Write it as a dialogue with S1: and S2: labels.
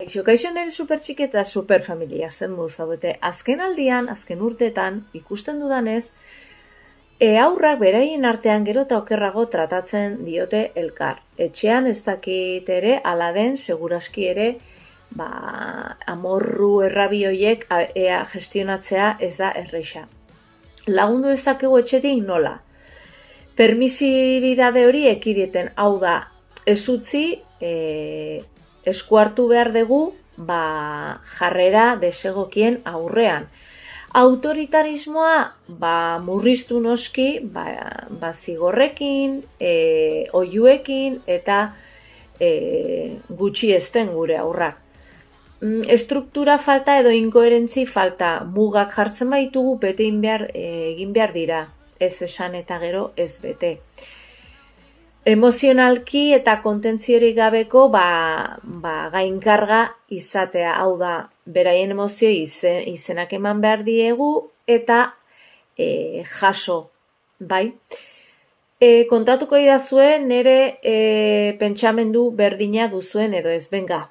S1: Kaixo nire supertxiki eta superfamilia zen zaudete. Azken aldian, azken urteetan, ikusten dudanez, haurrak beraien artean gero eta okerrago tratatzen diote elkar. Etxean ez dakit ere, ala den, seguraski ere, amorru errabi horiek gestionatzea ez da erreixa. Lagundu dezakegu etxetik nola. Permisibidade hori ekideten, hau da, ez utzi, esku hartu behar dugu jarrera desegokien aurrean. Autoritarismoa murriztu noski zigorrekin, oihuekin eta gutxiesten gure aurrak. Estruktura falta edo inkoherentzi falta, mugak jartzen baitugu bete egin behar dira, ez esan eta gero ez bete. Emozionalki eta kontentziorik gabeko gainkarga izatea, hau da, beraien emozioi izenak eman behar diegu eta jaso, bai? Kontatuko idazue nire pentsamendu berdina duzuen edo ez, benga.